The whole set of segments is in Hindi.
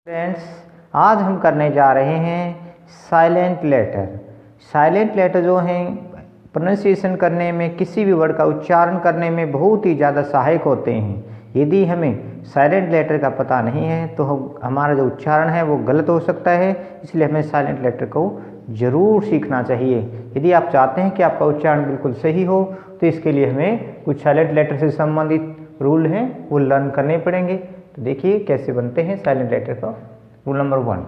फ्रेंड्स, आज हम करने जा रहे हैं साइलेंट लेटर। साइलेंट लेटर जो हैं प्रोनाउंसिएशन करने में, किसी भी वर्ड का उच्चारण करने में बहुत ही ज़्यादा सहायक होते हैं। यदि हमें साइलेंट लेटर का पता नहीं है तो हमारा जो उच्चारण है वो गलत हो सकता है, इसलिए हमें साइलेंट लेटर को ज़रूर सीखना चाहिए। यदि आप चाहते हैं कि आपका उच्चारण बिल्कुल सही हो तो इसके लिए हमें कुछ साइलेंट लेटर से संबंधित रूल हैं वो लर्न करने पड़ेंगे। तो देखिए कैसे बनते हैं साइलेंट लेटर का। रूल नंबर 1,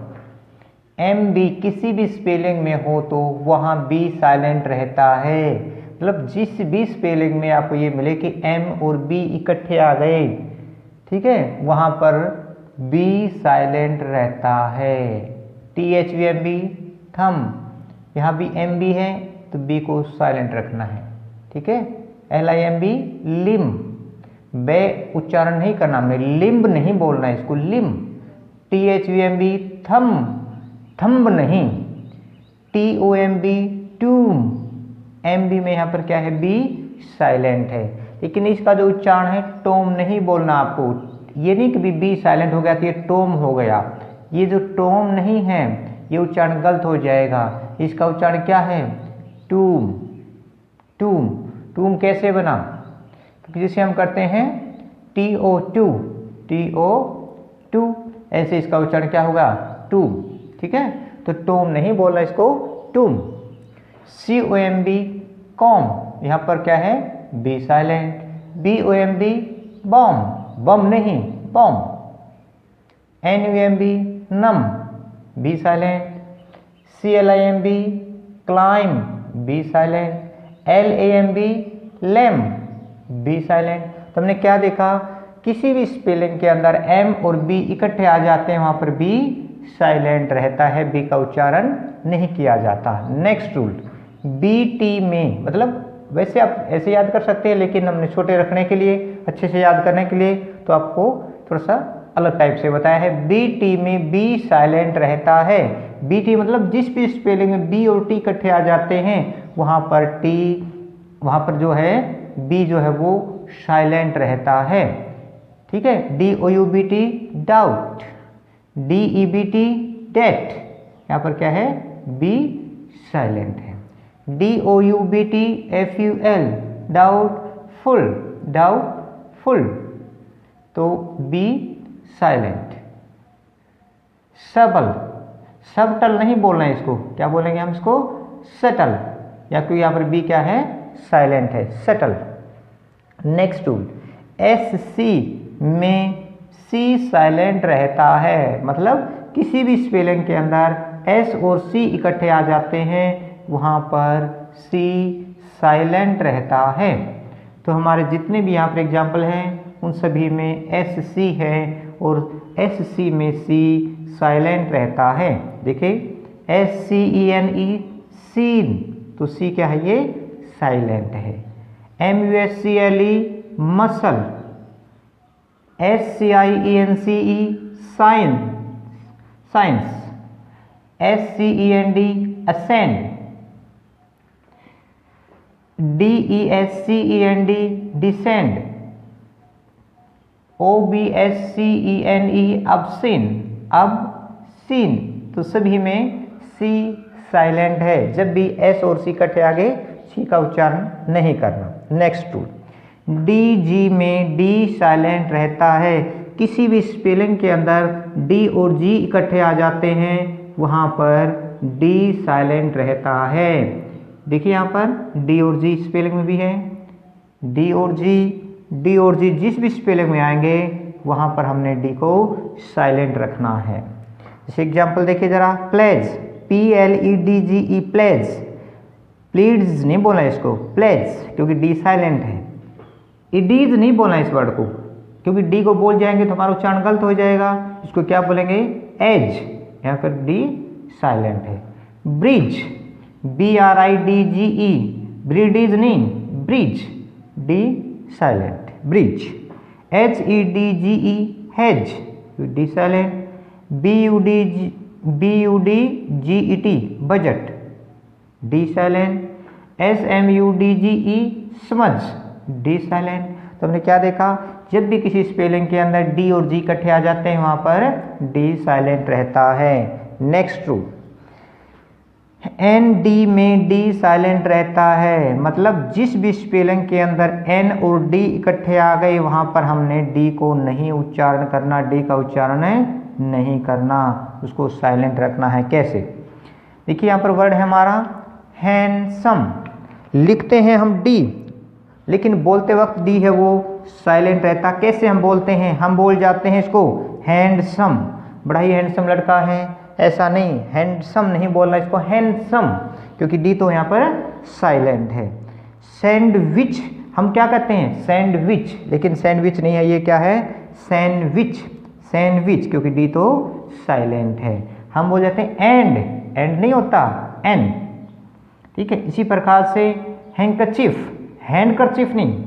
एम बी किसी भी स्पेलिंग में हो तो वहाँ बी साइलेंट रहता है। मतलब जिस भी स्पेलिंग में आपको ये मिले कि एम और बी इकट्ठे आ गए, ठीक है, वहाँ पर बी साइलेंट रहता है। THVMB थम, यहाँ भी एम बी है तो बी को साइलेंट रखना है, ठीक है। LIMB लिम, बे उच्चारण नहीं करना, हमने लिम्ब नहीं बोलना है इसको, लिम। THVMB थम, थम्ब नहीं। TOMB टूम, MB में यहाँ पर क्या है, बी साइलेंट है। लेकिन इसका जो उच्चारण है टोम नहीं बोलना आपको। ये नहीं कि बी साइलेंट हो गया तो ये टोम हो गया, ये जो टोम नहीं है ये उच्चारण गलत हो जाएगा। इसका उच्चारण क्या है, टूम। टूम, टूम कैसे बना, जिसे हम करते हैं TO2, ऐसे इसका उच्चारण क्या होगा, टूम, ठीक है। तो टोम नहीं बोलना इसको, टूम। COMB कॉम, यहाँ पर क्या है, बी साइलेंट। BOMB बॉम, बम नहीं, बॉम। NUMB नम, B silent. CLIMB climb, B silent. LAMB lamb, B silent. तो हमने क्या देखा, किसी भी स्पेलिंग के अंदर एम और बी इकट्ठे आ जाते हैं, वहां पर बी साइलेंट रहता है, बी का उच्चारण नहीं किया जाता। नेक्स्ट रूल, BT में, मतलब वैसे आप ऐसे याद कर सकते हैं, लेकिन हमने छोटे रखने के लिए, अच्छे से याद करने के लिए तो आपको थोड़ा सा अलग टाइप से बताया है। BT में बी साइलेंट रहता है। BT मतलब जिस भी स्पेलिंग में बी और टी इकट्ठे आ जाते हैं वहां पर जो है बी जो है वो साइलेंट रहता है, ठीक है। DOUBT डाउट, DEBT डेट, यहाँ पर क्या है, बी साइलेंट है। DOUBT FUL डाउटफुल, डाउटफुल, तो बी साइलेंट। सबल, सबटल नहीं बोलना है इसको, क्या बोलेंगे हम इसको, सटल, या क्योंकि यहाँ पर बी क्या है, साइलेंट है, सटल। नेक्स्ट रूल, SC में सी साइलेंट रहता है। मतलब किसी भी स्पेलिंग के अंदर एस और सी इकट्ठे आ जाते हैं वहाँ पर सी साइलेंट रहता है। तो हमारे जितने भी यहाँ पर एग्जाम्पल हैं उन सभी में SC है और SC में सी साइलेंट रहता है। देखिए SCENE सीन, तो सी क्या है, ये साइलेंट है। MUSCLE muscle, SCIENCE science, science. SCEND ascend, DESCEND descend, OBSCENE अबसिन, अब सीन। तो सभी में सी साइलेंट है, जब भी एस और सी इकट्ठे आगे सी का उच्चारण नहीं करना। नेक्स्ट रूल, DG में डी साइलेंट रहता है। किसी भी स्पेलिंग के अंदर डी और जी इकट्ठे आ जाते हैं वहाँ पर डी साइलेंट रहता है। देखिए यहाँ पर डी और जी स्पेलिंग में भी है, डी और जी जिस भी स्पेलिंग में आएंगे वहाँ पर हमने डी को साइलेंट रखना है। जैसे एग्जाम्पल देखिए जरा, प्लेज, PLEDGE प्लेज, प्लीज नहीं बोलना इसको, प्लेज, क्योंकि डी साइलेंट है। इडीज नहीं बोलना इस वर्ड को, क्योंकि डी को बोल जाएंगे तो हमारा उच्चारण गलत हो जाएगा। इसको क्या बोलेंगे, एज, यहाँ पर डी साइलेंट है। ब्रिज, BRIDGE, ब्रिडिज नहीं, bridge, D silent, bridge. HEDGE hedge, D silent. BUDGET budget, D silent. SMUDGE समझ, डी साइलेंट। तो हमने क्या देखा जब भी किसी स्पेलिंग के अंदर डी और जी इकट्ठे आ जाते हैं वहां पर डी साइलेंट रहता है। नेक्स्ट रूल, एन डी में डी साइलेंट रहता है, मतलब जिस भी स्पेलिंग के अंदर एन और डी इकट्ठे आ गए वहां पर हमने डी को नहीं उच्चारण करना, डी का उच्चारण नहीं करना, उसको साइलेंट रखना है। कैसे? देखिए यहाँ पर वर्ड है हमारा हैंडसम, लिखते हैं हम डी लेकिन बोलते वक्त डी है वो साइलेंट रहता। कैसे हम बोलते हैं? हम बोल जाते हैं इसको हैंडसम, बड़ा ही हैंडसम लड़का है, ऐसा नहीं, हैंडसम नहीं बोलना इसको, हैंडसम, क्योंकि डी तो यहाँ पर साइलेंट है। सैंडविच हम क्या कहते हैं? सैंडविच, लेकिन सैंडविच नहीं है, ये क्या है? सैंडविच, सैंडविच, क्योंकि डी तो साइलेंट है। हम बोल जाते हैं एंड, एंड नहीं होता, एन, ठीक है। इसी प्रकार से हैंकरचीफ, हैंडकरचीफ नहीं,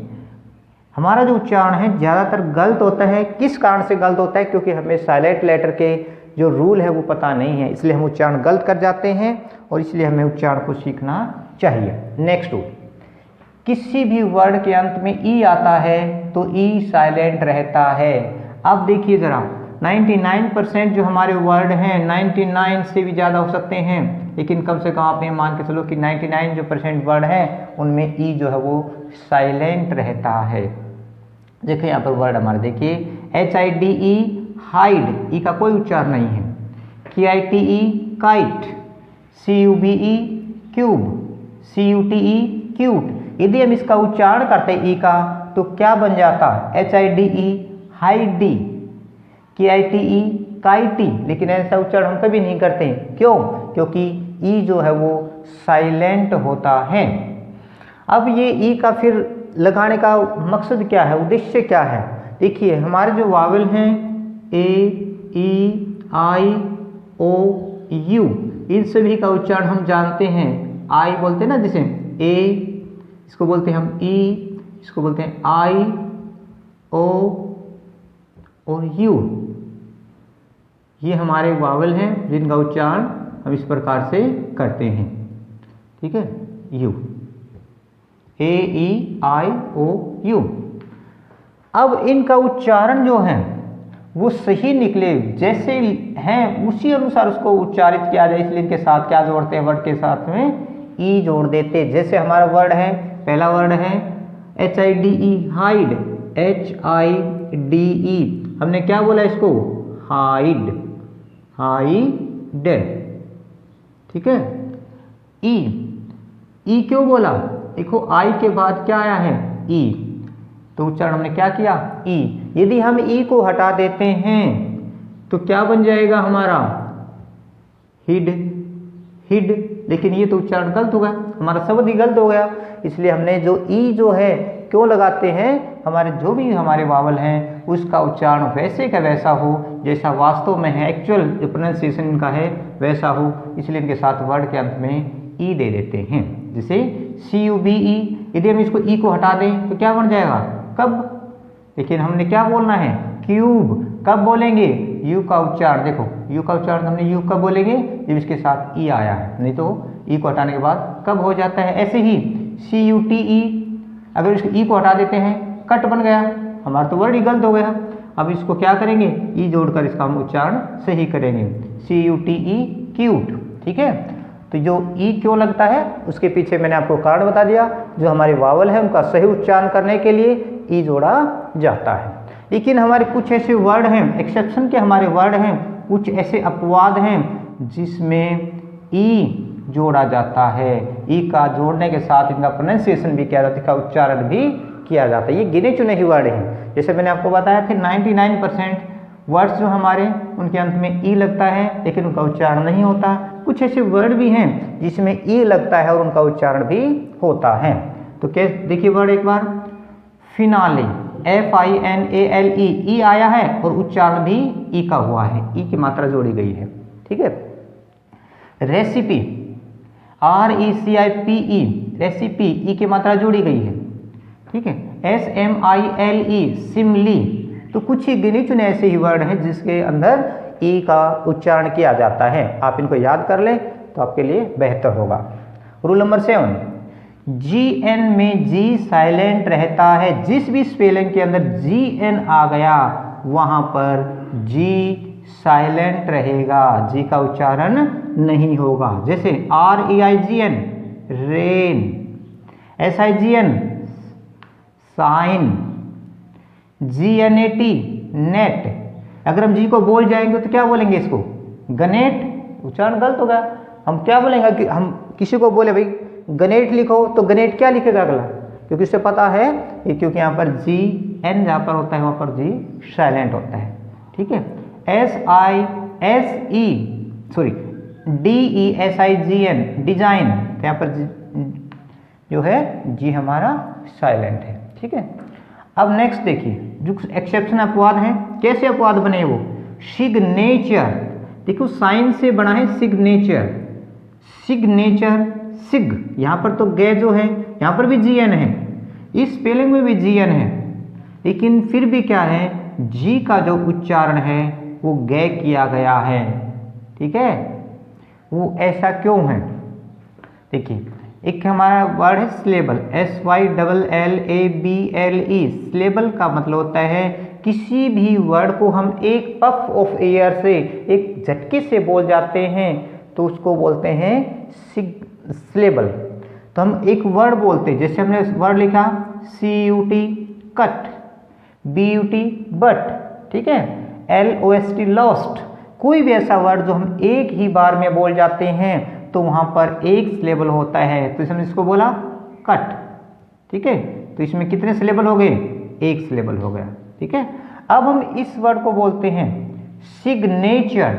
हमारा जो उच्चारण है ज़्यादातर गलत होता है। किस कारण से गलत होता है? क्योंकि हमें साइलेंट लेटर के जो रूल है वो पता नहीं है, इसलिए हम उच्चारण गलत कर जाते हैं और इसलिए हमें उच्चारण को सीखना चाहिए। नेक्स्ट रूल, किसी भी वर्ड के अंत में ई आता है तो ई साइलेंट रहता है। अब देखिए ज़रा, 99% जो हमारे वर्ड हैं, 99 से भी ज़्यादा हो सकते हैं, लेकिन कम से कम आप ये मान के चलो कि 99 जो % वर्ड हैं उनमें ई जो है वो साइलेंट रहता है। देखिए यहाँ पर वर्ड हमारे, देखिए HIDE हाइड, ई का कोई उच्चारण नहीं है। KITE kite, CUBE cube, CUTE cute. यदि हम इसका उच्चारण करते ई का तो क्या बन जाता? HIDE हाइडी, KITE काइटी, लेकिन ऐसा उच्चारण हम कभी नहीं करते। क्यों? क्योंकि ई जो है वो साइलेंट होता है। अब ये ई का फिर लगाने का मकसद क्या है, उद्देश्य क्या है? देखिए हमारे जो वावल हैं ए, ई, आई, ओ, यू, इन सभी का उच्चारण हम जानते हैं। आई बोलते हैं ना, जैसे ए, इसको बोलते हैं हम ई, इसको बोलते हैं आई, ओ और यू, ये हमारे वावल हैं जिनका उच्चारण हम इस प्रकार से करते हैं, ठीक है। U, A, E, I, O, U. अब इनका उच्चारण जो है वो सही निकले, जैसे हैं उसी अनुसार उसको उच्चारित किया जाए, इसलिए इनके साथ क्या जोड़ते हैं? वर्ड के साथ में ई जोड़ देते। जैसे हमारा वर्ड है, पहला वर्ड है HIDE हाइड, HIDE, हमने क्या बोला इसको? हाइड, हाइड, ठीक है। ई क्यों बोला? देखो आई के बाद क्या आया है? ई, तो उच्चारण हमने क्या किया? ई। यदि हम ई को हटा देते हैं तो क्या बन जाएगा हमारा? हिड, हिड, लेकिन ये तो उच्चारण गलत होगा, हमारा शब्द ही गलत हो गया। इसलिए हमने जो ई जो है क्यों लगाते हैं? हमारे जो भी हमारे वावल हैं उसका उच्चारण वैसे का वैसा हो जैसा वास्तव में है, एक्चुअल जो प्रोनाउंसिएशन इनका है वैसा हो, इसलिए इनके साथ वर्ड के अंत में ई दे देते हैं। जैसे CUBE, यदि हम इसको ई को हटा दें तो क्या बन जाएगा? कब, लेकिन हमने क्या बोलना है? क्यूब। कब बोलेंगे? यू का उच्चारण, देखो यू का उच्चारण हमने यू कब बोलेंगे? जब इसके साथ ई आया है, नहीं तो ई को हटाने के बाद कब हो जाता है? ऐसे ही CUTE, अगर इसको ई को हटा देते हैं कट बन गया, हमारा तो वर्ड ही गलत हो गया। अब इसको क्या करेंगे? ई जोड़कर इसका हम उच्चारण सही करेंगे, CUTE क्यूट, ठीक है। तो जो ई क्यों लगता है उसके पीछे मैंने आपको कारण बता दिया, जो हमारे वावल है उनका सही उच्चारण करने के लिए ई जोड़ा जाता है। लेकिन हमारे कुछ ऐसे वर्ड हैं, एक्सेप्शन के हमारे वर्ड हैं, कुछ ऐसे अपवाद हैं जिसमें ई जोड़ा जाता है। ई का जोड़ने के साथ इनका प्रोनाउंसिएशन भी किया जाता है, इनका उच्चारण भी किया जाता है। ये गिने चुने ही वर्ड हैं, जैसे मैंने आपको बताया थे 99% वर्ड्स जो हमारे उनके अंत में ई लगता है लेकिन उनका उच्चारण नहीं होता। कुछ ऐसे वर्ड भी हैं जिसमें ई लगता है और उनका उच्चारण भी होता है। तो कैसे, देखिए वर्ड एक बार, फिनाले, FINALE, ई आया है और उच्चारण भी ई का हुआ है, ई की मात्रा जोड़ी गई है, ठीक है। रेसिपी, RECIPE, रेसिपी, ई की मात्रा जोड़ी गई है, ठीक है। SMILE, सिमली। तो कुछ ही गिने चुने ऐसे ही वर्ड हैं जिसके अंदर ई का उच्चारण किया जाता है। आप इनको याद कर लें तो आपके लिए बेहतर होगा। रूल नंबर 7, GN में G साइलेंट रहता है। जिस भी स्पेलिंग के अंदर GN आ गया वहां पर G साइलेंट रहेगा, G का उच्चारण नहीं होगा। जैसे REIGN rain, SIGN sign, GNAT net. अगर हम G को बोल जाएंगे तो क्या बोलेंगे इसको? गनेट। उच्चारण गलत होगा। हम क्या बोलेंगे कि हम किसी को बोले भाई गनेट लिखो तो गनेट क्या लिखेगा अगला? क्योंकि उससे पता है ये, क्योंकि यहाँ पर GN जहाँ पर होता है वहाँ पर G साइलेंट होता है। ठीक है। DESIGN डिजाइन, तो यहाँ पर जो है G हमारा साइलेंट है। ठीक है। अब नेक्स्ट देखिए, जो एक्सेप्शन अपवाद है, कैसे अपवाद बने वो? सिग्नेचर, देखो साइन से बना है सिग्नेचर, सिग्नेचर सिग, यहाँ पर तो गे जो है यहाँ पर भी GN है, इस स्पेलिंग में भी GN है, लेकिन फिर भी क्या है, G का जो उच्चारण है वो गे किया गया है। ठीक है, वो ऐसा क्यों है? देखिए, एक हमारा वर्ड है स्लेबल, SYLLABLE। स्लेबल का मतलब होता है किसी भी वर्ड को हम एक पफ ऑफ एयर से, एक झटके से बोल जाते हैं तो उसको बोलते हैं स्लेबल। तो हम एक वर्ड बोलते हैं, जैसे हमने वर्ड लिखा CUT कट, BUT बट, ठीक है, LOST लॉस्ट। कोई भी ऐसा वर्ड जो हम एक ही बार में बोल जाते हैं तो वहां पर एक सिलेबल होता है, तो इसमें इसको बोला कट। ठीक है, तो इसमें कितने सिलेबल हो गए? एक सिलेबल हो गया। ठीक है। अब हम इस वर्ड को बोलते हैं सिग्नेचर,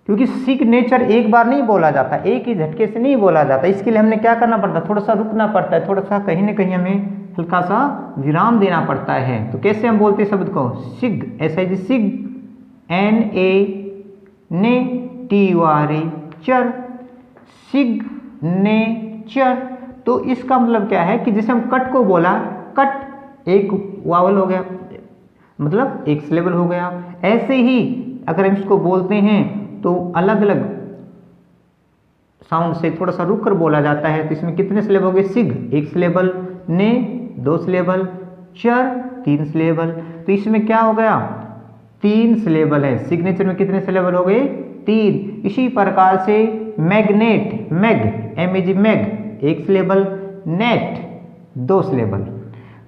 क्योंकि सिग्नेचर एक बार नहीं बोला जाता, एक ही झटके से नहीं बोला जाता। इसके लिए हमने क्या करना पड़ता है? थोड़ा सा रुकना पड़ता है, थोड़ा सा कहीं ना कहीं हमें हल्का सा विराम देना पड़ता है। तो कैसे हम बोलते हैं शब्द को? सिग, SIG सिग, NA ने TURE चर, सिग्नेचर। तो इसका मतलब क्या है कि जैसे हम कट को बोला, कट एक वावल हो गया, मतलब एक सिलेबल हो गया। ऐसे ही अगर हम इसको बोलते हैं तो अलग अलग साउंड से थोड़ा सा रुक कर बोला जाता है। तो इसमें कितने सिलेबल हो गए? सिग एक सिलेबल, ने दो सिलेबल, चर तीन सिलेबल। तो इसमें क्या हो गया? तीन सिलेबल है। सिग्नेचर में कितने सिलेबल हो गए? तीन। इसी प्रकार से मैग्नेट, मैग, MEG मैग एक सिलेबल, नेट दो सिलेबल।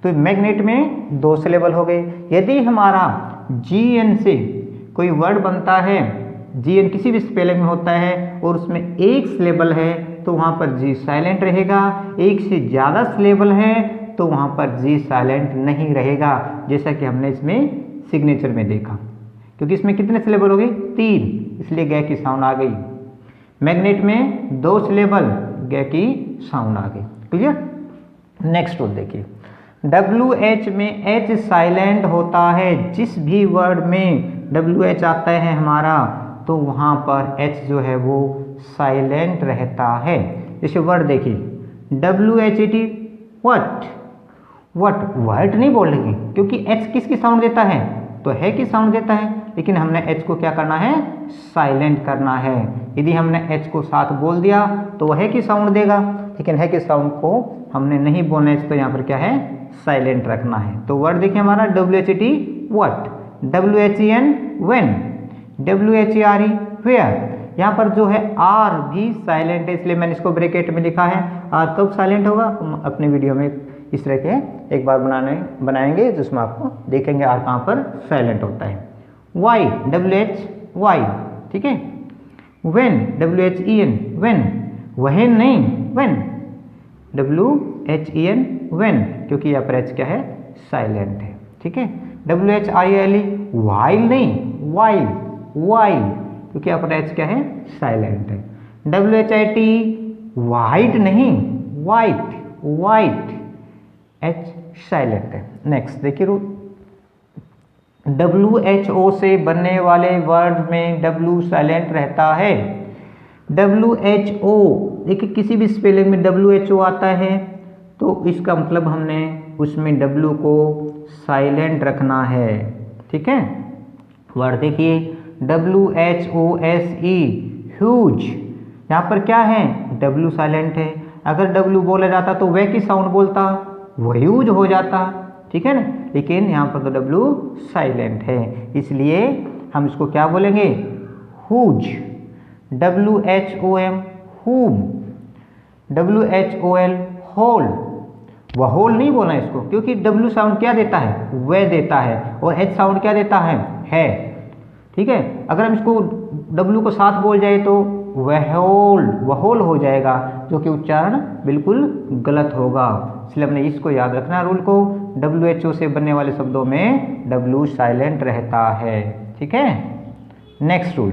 तो मैग्नेट में दो सिलेबल हो गए। यदि हमारा GN से कोई वर्ड बनता है, GN किसी भी स्पेलिंग में होता है और उसमें एक सिलेबल है तो वहाँ पर G साइलेंट रहेगा। एक से ज़्यादा सिलेबल है तो वहाँ पर G साइलेंट नहीं रहेगा, जैसा कि हमने इसमें सिग्नेचर में देखा। क्योंकि इसमें कितने सिलेबल हो गए? तीन, इसलिए ग की साउंड आ गई। मैग्नेट में दो सिलेबल, ग की साउंड आ गई। क्लियर? नेक्स्ट रूल देखिए, WH में H साइलेंट होता है। जिस भी वर्ड में WH आता है हमारा तो वहाँ पर H जो है वो साइलेंट रहता है। जैसे वर्ड देखिए WHET व्हाट, व्हाट, वाइट नहीं बोलेंगे क्योंकि H किसकी साउंड देता है? तो है की साउंड देता है, लेकिन हमने H को क्या करना है? साइलेंट करना है। यदि हमने H को साथ बोल दिया तो वह है की साउंड देगा, लेकिन है की साउंड को हमने नहीं बोलना है, तो यहाँ पर क्या है? साइलेंट रखना है। तो वर्ड देखिए हमारा WHET what, WHEN when, WHERE where. यहाँ पर जो है R भी साइलेंट है, इसलिए मैंने इसको ब्रैकेट में लिखा है। R कब साइलेंट होगा हम अपने वीडियो में इस तरह के एक बार बनाएंगे जिसमें आपको देखेंगे R कहाँ पर साइलेंट होता है। Y, WHY, ठीक है। when, WHEN when, वहन नहीं when, WHEN when, क्योंकि यहाँ पर H क्या है? साइलेंट है। ठीक है। WHILE while नहीं, while, while, क्योंकि यहाँ पर H क्या है? साइलेंट है। WHIT white नहीं, white, white, H साइलेंट है। नेक्स्ट देखिए रूल, WHO से बनने वाले वर्ड में W साइलेंट रहता है। WHO देखिए किसी भी स्पेलिंग में WHO आता है तो इसका मतलब हमने उसमें W को साइलेंट रखना है। ठीक है। वर्ड देखिए WHOSE ह्यूज, यहाँ पर क्या है? W साइलेंट है। अगर W बोला जाता तो वह की साउंड बोलता, वह यूज हो जाता, ठीक है ना, लेकिन यहाँ पर तो W साइलेंट है, इसलिए हम इसको क्या बोलेंगे, हुज, WHOM, हुम, WHOL, होल। वह होल नहीं बोलना इसको, क्योंकि W साउंड क्या देता है, वह देता है, और H साउंड क्या देता है, ठीक है। अगर हम इसको W को साथ बोल जाए तो वहोल हो जाएगा, जो कि उच्चारण बिल्कुल गलत होगा, इसलिए हमने इसको याद रखना रूल को। WHO से बनने वाले शब्दों में W साइलेंट रहता है, ठीक है। नेक्स्ट रूल,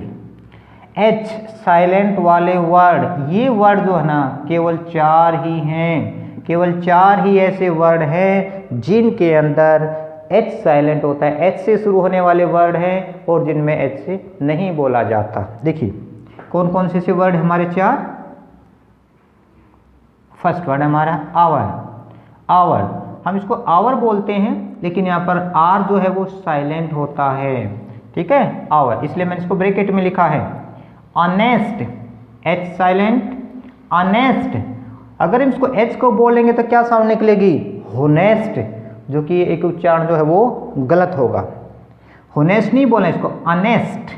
H साइलेंट वाले वर्ड, ये वर्ड जो है ना केवल 4 ही हैं, केवल 4 ही ऐसे वर्ड हैं जिनके अंदर H साइलेंट होता है, H से शुरू होने वाले वर्ड हैं और जिनमें H से नहीं बोला जाता। देखिए कौन कौन से वर्ड हमारे 4। फर्स्ट वर्ड हमारा आवर, आवर, हम इसको आवर बोलते हैं, लेकिन यहाँ पर R जो है वो साइलेंट होता है, ठीक है, आवर, इसलिए मैंने इसको ब्रैकेट में लिखा है। ऑनेस्ट, H साइलेंट, ऑनेस्ट, अगर हम इसको H को बोलेंगे तो क्या साउंड निकलेगी, होनेस्ट, जो कि एक उच्चारण जो है वो गलत होगा, होनेस्ट नहीं बोलना इसको, ऑनेस्ट,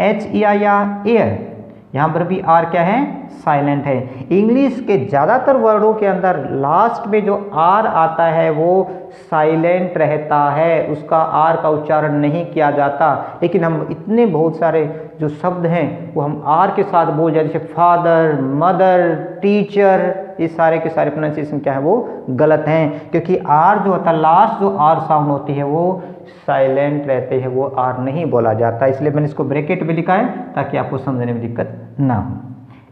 HEI या एयर, यहाँ पर भी R क्या है, साइलेंट है। इंग्लिश के ज़्यादातर वर्डों के अंदर लास्ट में जो R आता है वो साइलेंट रहता है, उसका R का उच्चारण नहीं किया जाता, लेकिन हम इतने बहुत सारे जो शब्द हैं वो हम R के साथ बोल जाते, जैसे फादर, मदर, टीचर, ये सारे के सारे प्रोनाउंसिएशन क्या है वो गलत हैं, क्योंकि R जो होता है, लास्ट जो R साउंड होती है वो साइलेंट रहते हैं, वो R नहीं बोला जाता, इसलिए मैंने इसको ब्रैकेट में लिखा है ताकि आपको समझने में दिक्कत ना हो।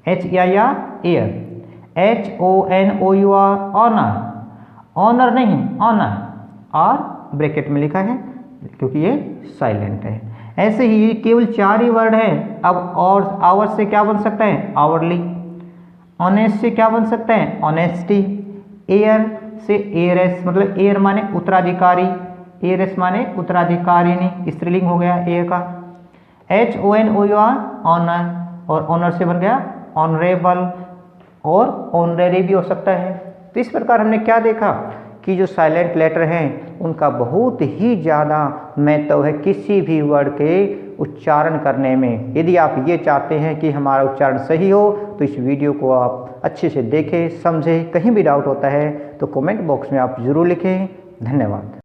HEI या एयर, HONOUR, ऑनर, ऑनर नहीं ऑनर, R ब्रैकेट में लिखा है क्योंकि ये साइलेंट है। ऐसे ही केवल 4 ही वर्ड हैं। अब और आवर से क्या बन सकता है, आवरली, ऑनेस्ट से क्या बन सकता है, ऑनेस्टी, एयर से एयरएस, मतलब एयर माने उत्तराधिकारी, एयरएस माने उत्तराधिकारिणी, स्त्रीलिंग हो गया एयर का। HONOUR, ऑनर, और ऑनर से बन गया ऑनरेबल, और ऑनरेरी भी हो सकता है। तो इस प्रकार हमने क्या देखा कि जो साइलेंट लेटर हैं उनका बहुत ही ज़्यादा महत्व है किसी भी वर्ड के उच्चारण करने में। यदि आप ये चाहते हैं कि हमारा उच्चारण सही हो तो इस वीडियो को आप अच्छे से देखें, समझें। कहीं भी डाउट होता है तो कमेंट बॉक्स में आप ज़रूर लिखें। धन्यवाद।